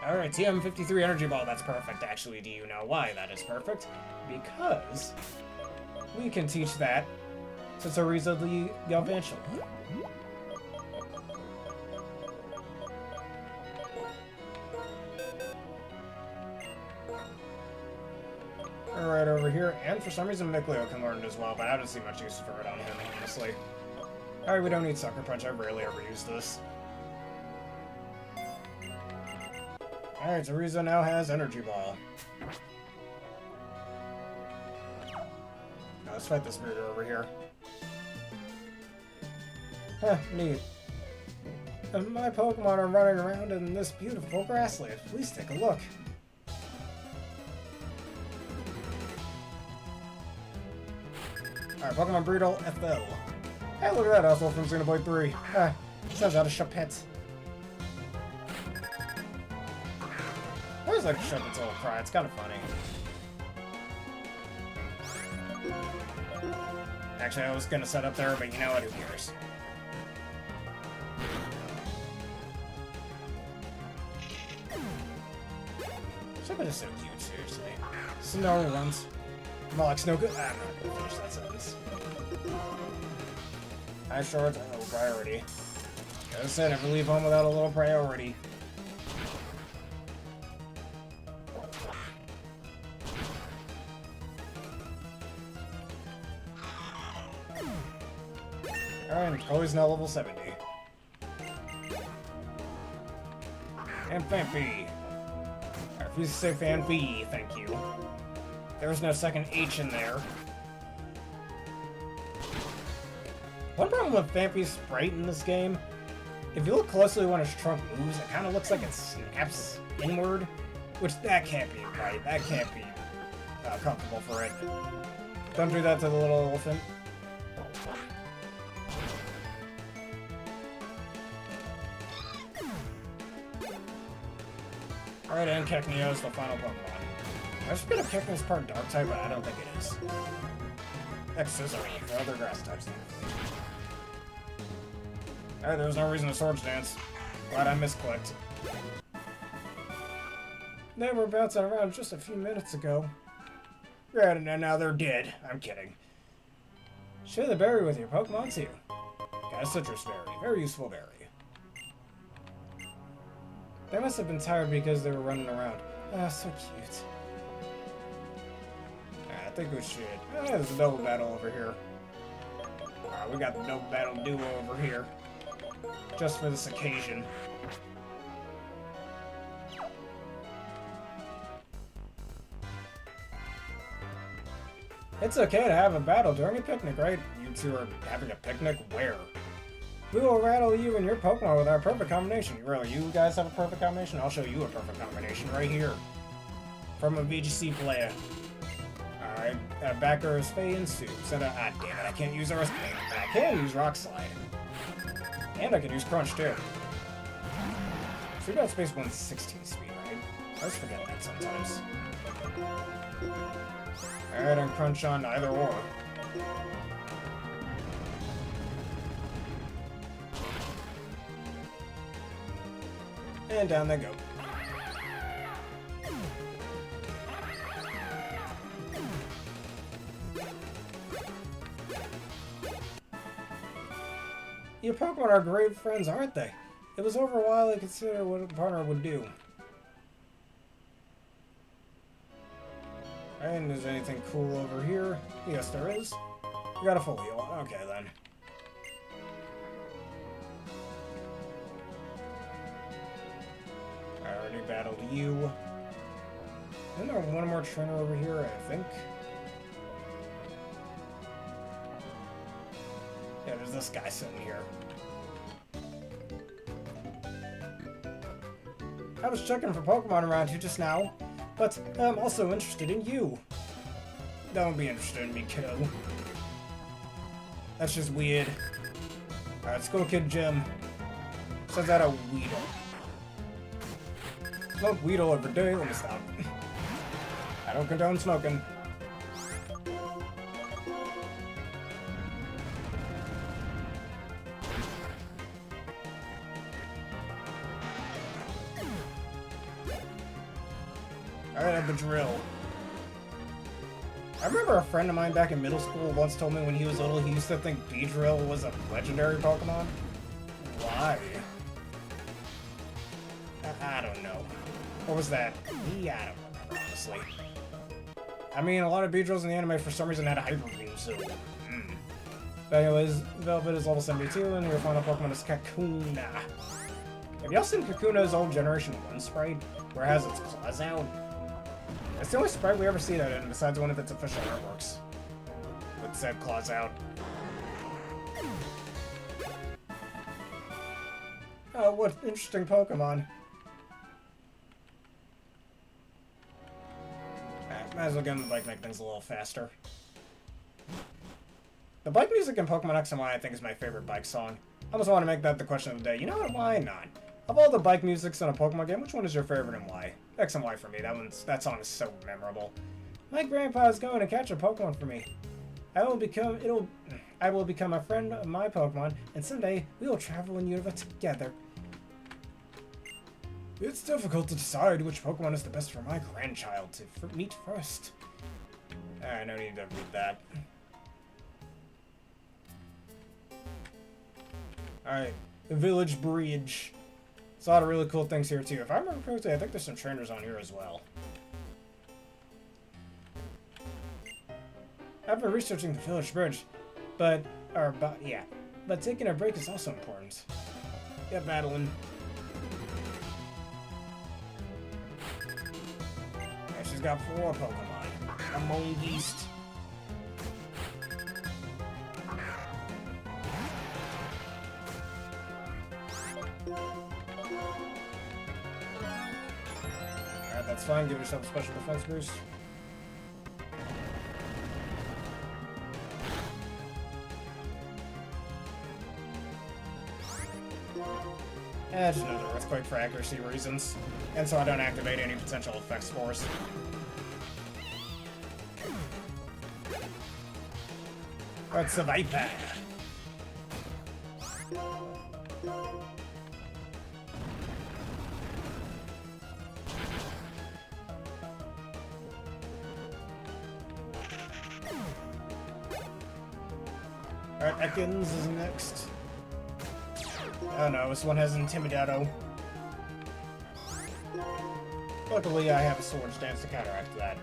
Alright, TM53 Energy Ball, that's perfect. Actually, do you know why that is perfect? Because we can teach that to Teresa the Galvantula. Right over here, and for some reason Mikleo can learn it as well, but I don't see much use for it on him, honestly. Alright, we don't need Sucker Punch, I rarely ever use this. Alright, Teresa now has Energy Ball. Now let's fight this breeder over here. Huh, neat. And my Pokemon are running around in this beautiful grassland. Please take a look. Alright, Pokemon Breedle FL. Hey, look at that asshole from Xenoblade 3. Ah, sounds out of Chapette. I always like Chapette's little cry, it's kind of funny. Actually, I was gonna set up there, but you know what? Who cares? Something is so cute, seriously. Snow ones. More like snow good. I'm not gonna finish that sentence. High shorts, no priority. As I said, never leave home without a little priority. Alright, Chloe's now level 70. And Fanpy. I refuse to say Fanpy, thank you. There's no second H in there. One problem with Fanpy's sprite in this game, if you look closely when its trunk moves, it kind of looks like it snaps inward, which that can't be right. That can't be comfortable for it. Don't do that to the little elephant. Alright, and Kekneo is the final Pokemon. I was gonna pick this part Dark type, but I don't think it is. X-Scissor for other grass types. Alright, there's no reason to Swords Dance. Glad I misclicked. They were bouncing around just a few minutes ago. Right, and now they're dead. I'm kidding. Share the berry with your Pokemon too. Got a citrus berry. Very useful berry. They must have been tired because they were running around. Ah, so cute. I think we should. There's a double battle over here. We got the double battle duo over here. Just for this occasion. It's okay to have a battle during a picnic, right? You two are having a picnic? Where? We will rattle you and your Pokemon with our perfect combination. Really, you guys have a perfect combination? I'll show you a perfect combination right here. From a VGC player. Alright, backer is Fey and Soup. So damn it, I can't use Earth. I can use Rock Slide. And I can use Crunch too. Shoot out Space 116 speed, right? I always forget that sometimes. Alright, and Crunch on either or. And down they go. Your Pokemon are great friends, aren't they? It was over a while I considered what a partner would do. And is anything cool over here? Yes, there is. You got a full heal. Okay, then. I already battled you. Isn't there one more trainer over here, I think? Yeah, there's this guy sitting here. I was checking for Pokemon around here just now, but I'm also interested in you. Don't be interested in me, kiddo. That's just weird. Alright, School Kid Jim. Says that a Weedle. Smoke Weedle every day. Let me stop. I don't condone smoking. Alright, I have the drill. I remember a friend of mine back in middle school once told me when he was little he used to think Beedrill was a legendary Pokemon. Why? I don't know. What was that? Yeah, I don't remember, honestly. I mean, a lot of Beedrills in the anime for some reason had a Hyper Beam, so... But anyways, Velvet is level 72, and your final Pokemon is Kakuna. Have y'all seen Kakuna's old Generation 1 sprite, where it has its claws out? It's the only sprite we ever see that in, besides one of its official artworks. With said claws out. Oh, what interesting Pokemon. Might as well get in the bike, make things a little faster. The bike music in Pokemon X and Y, I think, is my favorite bike song. I almost want to make that the question of the day. You know what? Why not? Of all the bike musics in a Pokemon game, which one is your favorite and why? X and Y for me. That song is so memorable. My grandpa is going to catch a Pokemon for me. I will become a friend of my Pokemon, and someday we will travel in Unova together. It's difficult to decide which Pokemon is the best for my grandchild to meet first. No need to read that. Alright, the Village Bridge. There's a lot of really cool things here too. If I remember correctly, I think there's some trainers on here as well. I've been researching the Village Bridge, but taking a break is also important. Yeah, battling. Yeah, she's got 4 Pokemon. A Mongeist. Alright, that's fine. Give yourself a special defense boost. Just another Earthquake for accuracy reasons, and so I don't activate any potential effect spores. That's a Viper. Alright, Ekans is next. Oh no, this one has Intimidado. Luckily, I have a Swords Dance to counteract that.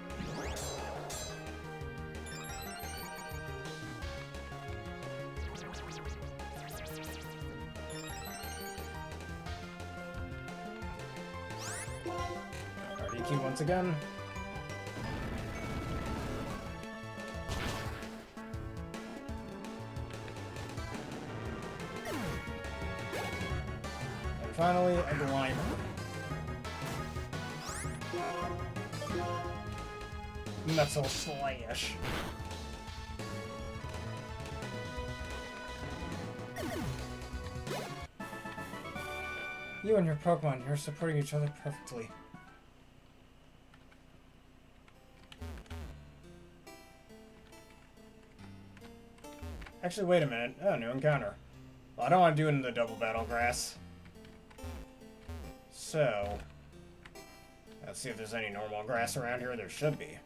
RDQ once again. Finally, a Glimmer. Metal Slash. You and your Pokemon, you're supporting each other perfectly. Actually, wait a minute. Oh, new encounter. Well, I don't want to do it in the double battle grass. So, let's see if there's any normal grass around here. There should be.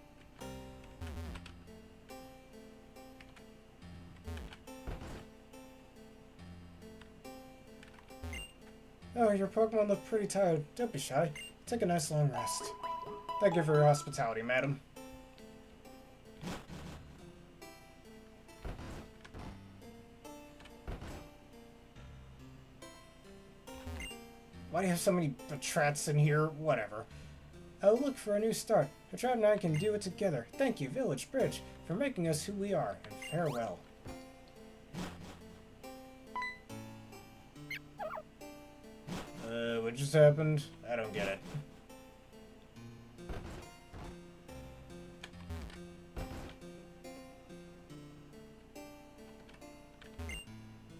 Oh, your Pokemon look pretty tired. Don't be shy. Take a nice long rest. Thank you for your hospitality, madam. Why do you have so many Batrats in here? Whatever. I'll look for a new start. Batrat and I can do it together. Thank you, Village Bridge, for making us who we are, and farewell. What just happened? I don't get it.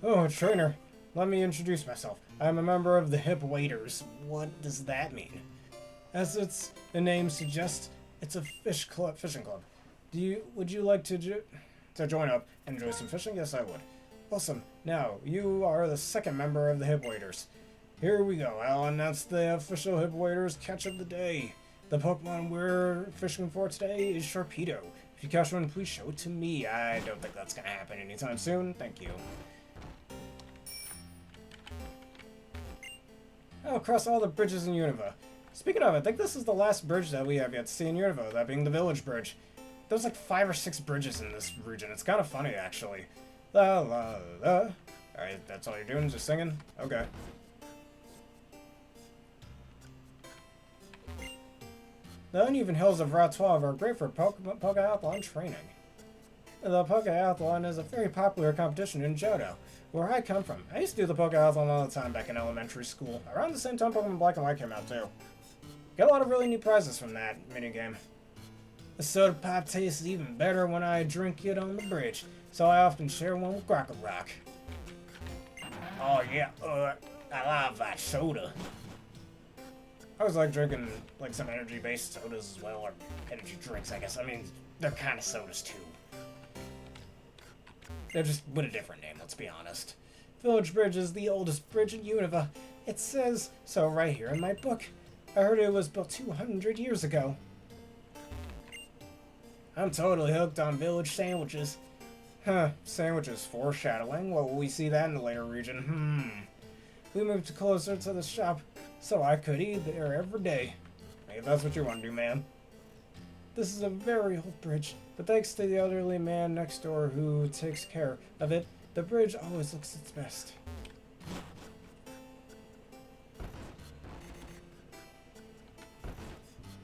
Oh, a trainer. Let me introduce myself. I'm a member of the Hip Waiters. What does that mean? As the name suggests, it's a fishing club. Would you like to join up and enjoy some fishing? Yes, I would. Awesome. Now, you are the second member of the Hip Waiters. Here we go. I'll announce the official Hip Waiters catch of the day. The Pokemon we're fishing for today is Sharpedo. If you catch one, please show it to me. I don't think that's gonna happen anytime soon. Thank you. I'll cross all the bridges in Unova. Speaking of, I think this is the last bridge that we have yet to see in Unova, that being the Village Bridge. There's like 5 or 6 bridges in this region. It's kind of funny, actually. La la la. Alright, that's all you're doing? Just singing? Okay. The uneven hills of Route 12 are great for Pokeathlon training. The Pokeathlon is a very popular competition in Johto, where I come from. I used to do the Pokeathlon all the time back in elementary school. Around the same time Pokemon Black and White came out too. Got a lot of really neat prizes from that minigame. The soda pop tastes even better when I drink it on the bridge, so I often share one with Crocker Rock. Oh yeah, I love that soda. I always like drinking like some energy-based sodas as well, or energy drinks, I guess. I mean, they're kind of sodas too. They're just with a different name, let's be honest. Village Bridge is the oldest bridge in Unova. It says so right here in my book. I heard it was built 200 years ago. I'm totally hooked on village sandwiches. Huh, sandwiches foreshadowing. Well, we see that in the later region. We moved closer to the shop, so I could eat there every day. If that's what you want to do, man. This is a very old bridge, but thanks to the elderly man next door who takes care of it, the bridge always looks its best.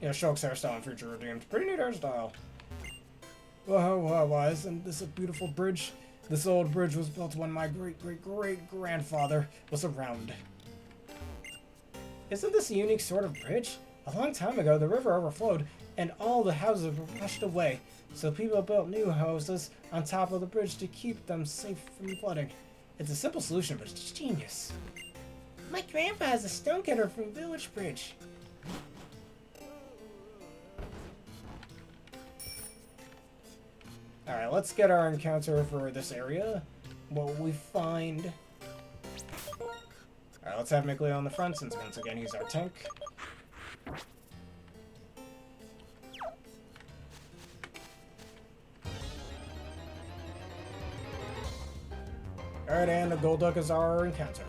Yeah, Shulk's hairstyle in Future Redeemed. Pretty neat hairstyle. Whoa, isn't this a beautiful bridge? This old bridge was built when my great-great-great-grandfather was around. Isn't this a unique sort of bridge? A long time ago, the river overflowed, and all the houses were washed away, so people built new houses on top of the bridge to keep them safe from flooding. It's a simple solution, but it's genius. My grandpa is a stonecutter from Village Bridge. Alright, let's get our encounter for this area. What will we find? Alright, let's have Mikleo on the front, since once again he's our tank. Alright, and the Golduck is our encounter.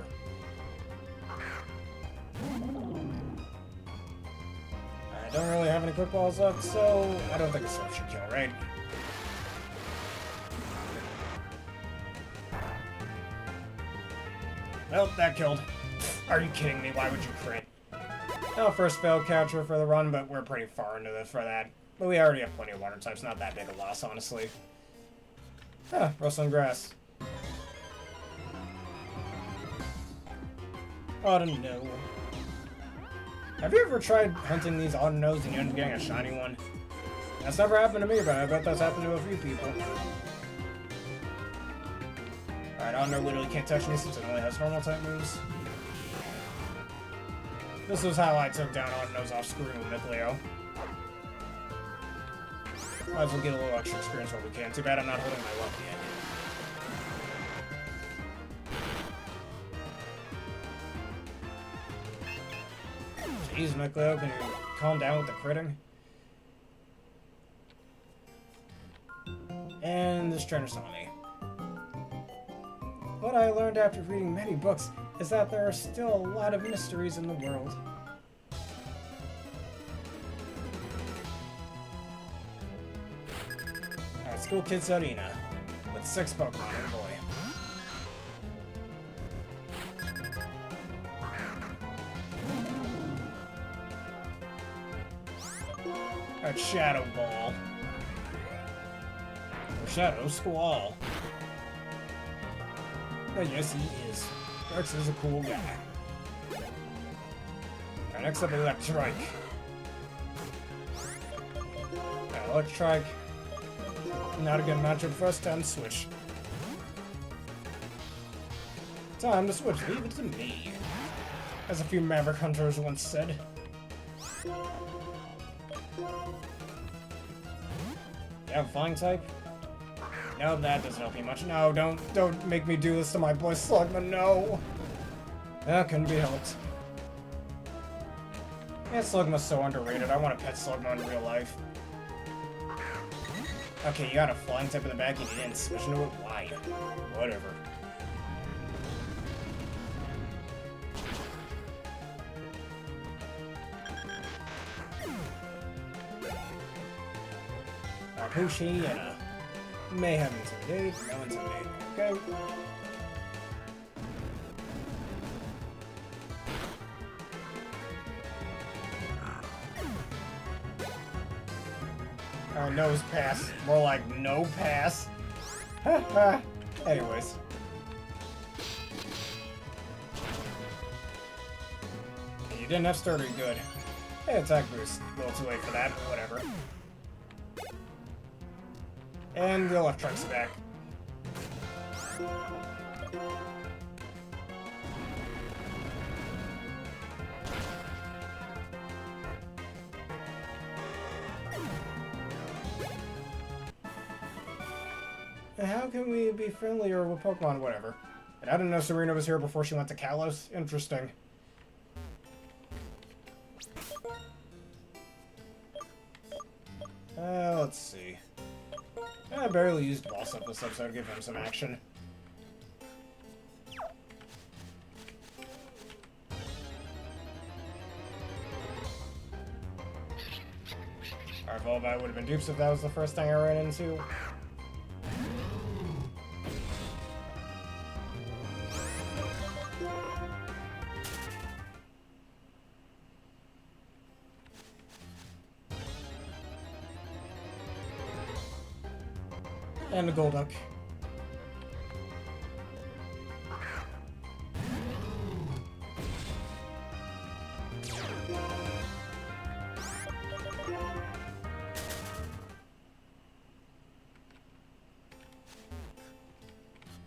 I don't really have any quick balls up, so I don't think a sword should kill, right? Well, that killed. Are you kidding me? Why would you crit? Well, first failed capture for the run, but we're pretty far into this for that. But we already have plenty of water types, not that big a loss, honestly. Huh, rustling grass. Oh no. Have you ever tried hunting these Autonos and you end up getting a shiny one? That's never happened to me, but I bet that's happened to a few people. Alright, Autono literally can't touch me since it only has normal type moves. This was how I took down Autonos off screen with Mikleo. Might as well get a little extra experience while we can. Too bad I'm not holding my luck yet. Jeez, Mikleo, can you calm down with the critting? And this trainer saw me. What I learned after reading many books is that there are still a lot of mysteries in the world. Alright, School Kids Arena. With 6 Pokemon, oh boy. Alright, Shadow Ball. Or Shadow Squall. Oh, yes, he is. Darks is a cool guy. Alright, next up, Electrike. Electrike. Not a good matchup for us. Time to switch. Time to switch. Leave it to me. As a few Maverick Hunters once said. You have a flying type? No, that doesn't help you much. No, don't make me do this to my boy Slugma, no! That couldn't be helped. Yeah, Slugma's so underrated. I want to pet Slugma in real life. Okay, you got a flying type in the back and you didn't switch into it? Why? Whatever. Hoshiyana. May have Intimidate, no Intimidate. Okay. Nose pass. More like no pass. Haha. Anyways. You didn't have starter good. Hey, attack boost. A little too late for that, but whatever. And the Electrike's back. How can we be friendlier with Pokemon? Whatever. And I didn't know Serena was here before she went to Kalos. Interesting. Let's see. I barely used Boss up this episode to give him some action. Alright, Volbeat would have been dupes if that was the first thing I ran into. And a Golduck.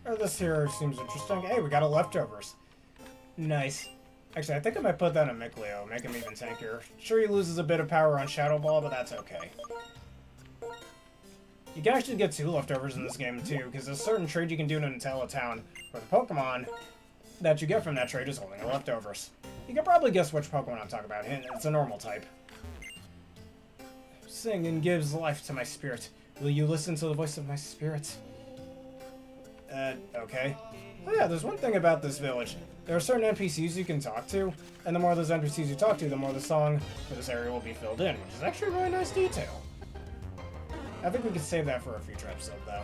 Oh, this here seems interesting. Hey, we got a leftovers. Nice. Actually, I think I might put that on Mikleo, make him even tankier. Sure, he loses a bit of power on Shadow Ball, but that's okay. You can actually get 2 leftovers in this game, too, because there's a certain trade you can do in Nutella Town, where the Pokemon that you get from that trade is holding the leftovers. You can probably guess which Pokemon I'm talking about. It's a normal type. Singing gives life to my spirit. Will you listen to the voice of my spirit? Okay. Oh yeah, there's one thing about this village. There are certain NPCs you can talk to, and the more those NPCs you talk to, the more the song for this area will be filled in, which is actually a really nice detail. I think we could save that for a future episode, though.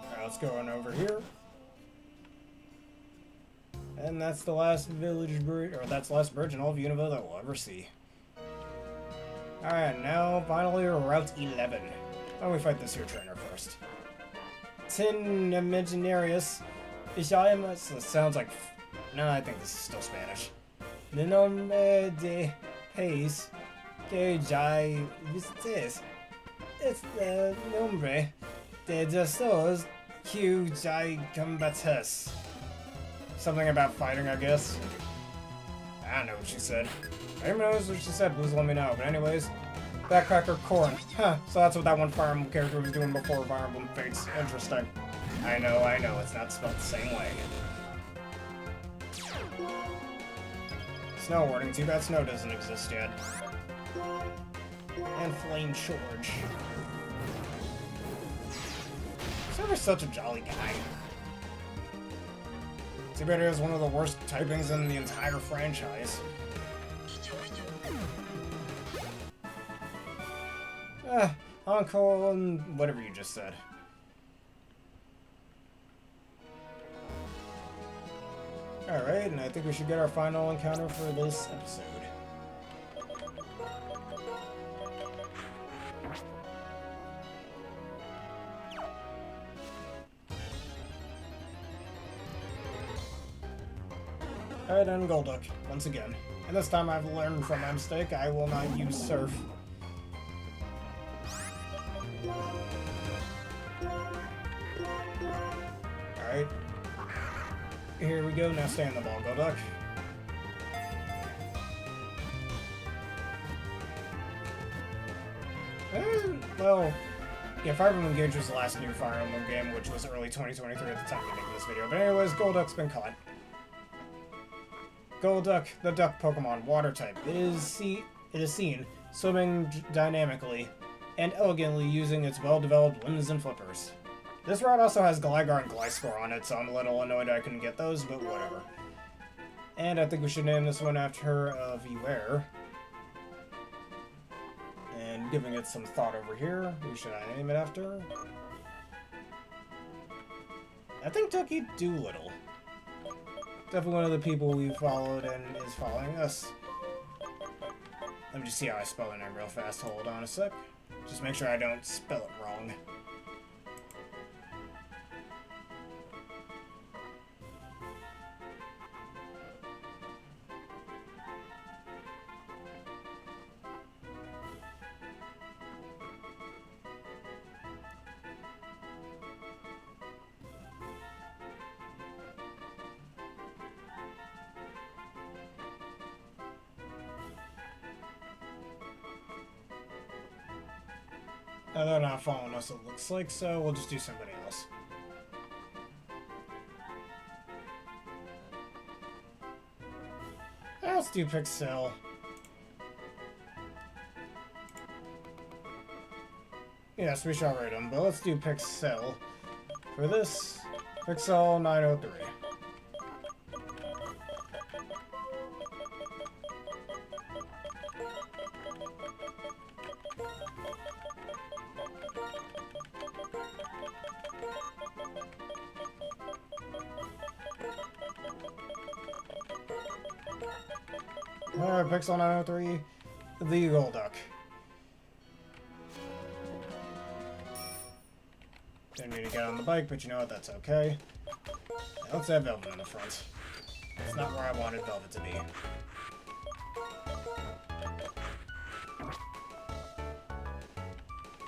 Alright, let's go on over here. And that's the last village bridge, or that's the last bridge in all of Unova that we'll ever see. Alright, now finally Route 11. Why don't we fight this here trainer first? Tin Imaginarius. Ishayamas. This sounds like. No, I think this is still Spanish. The nombre de país que ya vistes. It's the nombre de dos que ya combates. Something about fighting, I guess. I don't know what she said. If anyone knows what she said, please let me know. But anyways, Backcracker Corn. Huh, so that's what that one Fire Emblem character was doing before Fire Emblem Fates. Interesting. I know, it's not spelled the same way. Snow warning, too bad snow doesn't exist yet. And Flame Charge. Silver's such a jolly guy. Too bad he has one of the worst typings in the entire franchise. Uncle, and whatever you just said. Alright, and I think we should get our final encounter for this episode. Alright, and Golduck, once again. And this time I've learned from my mistake, I will not use Surf. Alright. Here we go, now stay on the ball, Golduck. Well, yeah, Fire Emblem Engage was the last new Fire Emblem game, which was early 2023 at the time we make this video. But anyways, Golduck's been caught. Golduck, the duck Pokemon, water type. It is seen swimming dynamically and elegantly using its well-developed limbs and flippers. This route also has Gligar and Gliscor on it, so I'm a little annoyed I couldn't get those, but whatever. And I think we should name this one after Beware. And giving it some thought over here, who should I name it after? I think Ducky Doolittle. Definitely one of the people we followed and is following us. Let me just see how I spell the name real fast. Hold on a sec. Just make sure I don't spell it wrong. No, they're not following us, it looks like, so we'll just do somebody else. Let's do Pixel. Yes, we shall rate them, but let's do Pixel. For this, Pixel 903. Alright, Pixel 903, the Golduck. Didn't need to get on the bike, but you know what, that's okay. Now let's have Velvet in the front. That's not where I wanted Velvet to be.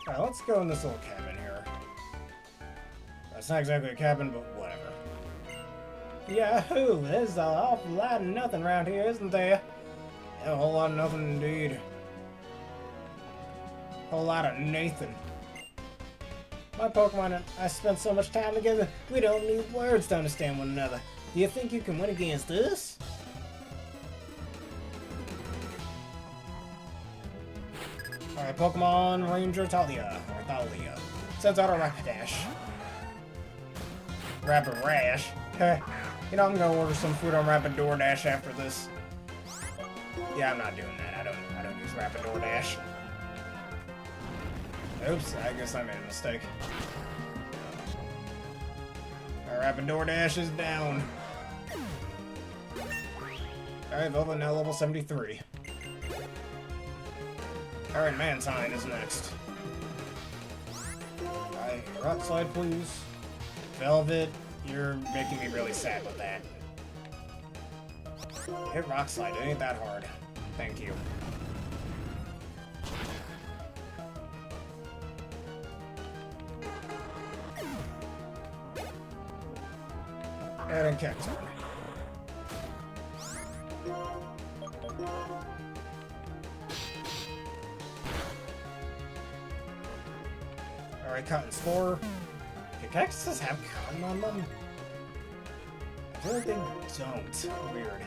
Alright, let's go in this little cabin here. That's not exactly a cabin, but whatever. Yahoo! There's an awful lot of nothing around here, isn't there? Yeah, a whole lot of nothing indeed. A whole lot of Nathan. My Pokemon and I spent so much time together, we don't need words to understand one another. Do you think you can win against us? Alright, Pokemon Ranger Talia, or Thalia. Sends out a Rapidash. Rapid Rash? You know, I'm gonna order some food on Rapid DoorDash after this. Yeah, I'm not doing that. I don't use Rapid DoorDash. Oops, I guess I made a mistake. Our Rapid DoorDash is down. Alright, Velvet now level 73. Alright, Mantine is next. Alright, Rock Slide, please. Velvet, you're making me really sad with that. Hit Rock Slide, it ain't that hard. Thank you. And Cacturn. Alright, Cotton Spore. Do cactuses have cotton on them? I feel like they don't. Weird.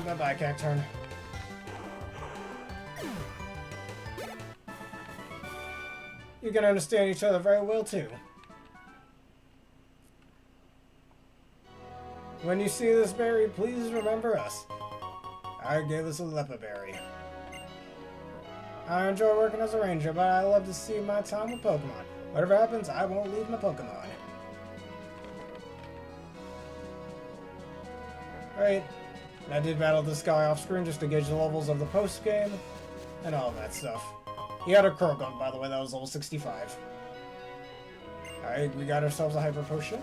Bye-bye, Cacturn. You can understand each other very well, too. When you see this berry, please remember us. I gave this a leper berry. I enjoy working as a ranger, but I love to see my time with Pokemon. Whatever happens, I won't leave my Pokemon. Right. I did battle this guy off screen just to gauge the levels of the post game and all that stuff. He had a Croagunk, by the way, that was level 65. Alright, we got ourselves a Hyper Potion.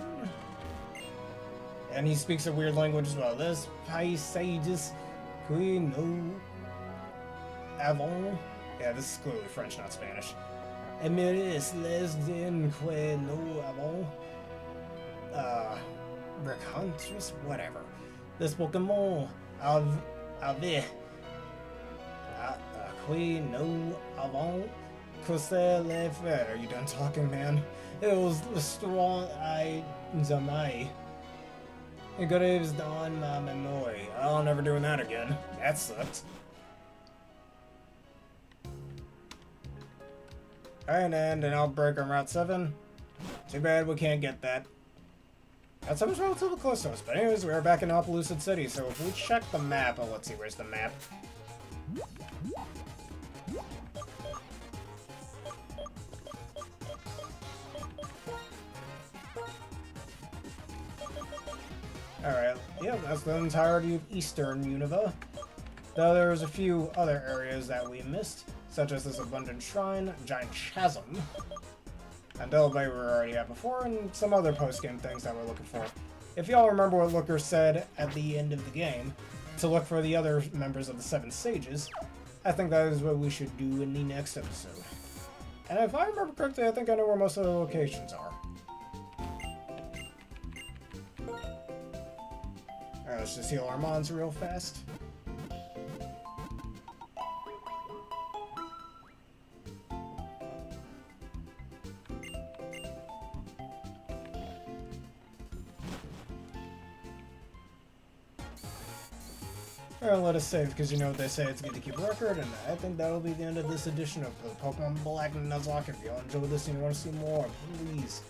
And he speaks a weird language as well. This Paisages que no avons. Yeah, this is clearly French, not Spanish. Emiris les din que no avons. Recontrus, whatever. This Pokemon avait que no avons. Que c'est le faire? Are you done talking, man? It was the strong I Zamai. It graves on my memory. I'll never doing that again. That sucked. Alright, and an outbreak on Route 7. Too bad we can't get that. Route 7's relatively close to us, but anyways, we're back in Opelucid City, so if we check the map, oh, let's see, where's the map? Alright, yeah, that's the entirety of Eastern Unova. Though there's a few other areas that we missed, such as this Abundant Shrine, Giant Chasm, and Delbay we were already at before, and some other post-game things that we're looking for. If y'all remember what Looker said at the end of the game, to look for the other members of the Seven Sages, I think that is what we should do in the next episode. And if I remember correctly, I think I know where most of the locations are. Alright, let's just heal our mons real fast. Alright, let us save, because you know what they say, it's good to keep a record, and I think that'll be the end of this edition of the Pokemon Black and Nuzlocke. If you all enjoyed this and you want to see more, please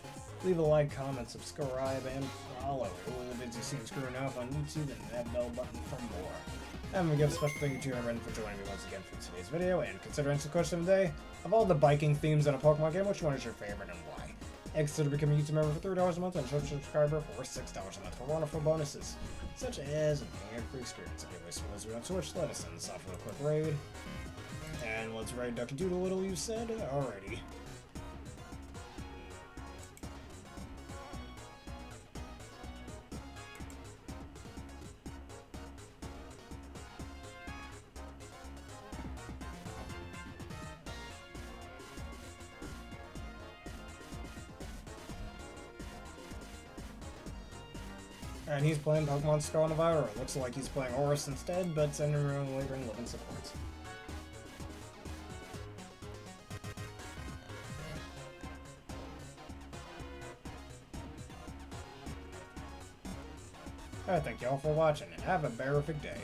leave a like, comment, subscribe, and follow. It was a busy scene screwing up on YouTube, and that bell button for more. And we give a special thank you to everyone for joining me once again for today's video, and consider answering the question of the day, of all the biking themes in a Pokemon game, which one is your favorite and why? And consider becoming a YouTube member for $3 a month and a subscriber for $6 a month for wonderful bonuses, such as an ad-free experience. Anyways, for those who on Twitch, let us end this off with a quick raid. And let's raid Ducky Doodle Little, you said? Alrighty. And he's playing Pokemon Skull and Elvira. It looks like he's playing Horus instead, but sending around lingering living supports. Alright, thank y'all for watching, and have a berrific day.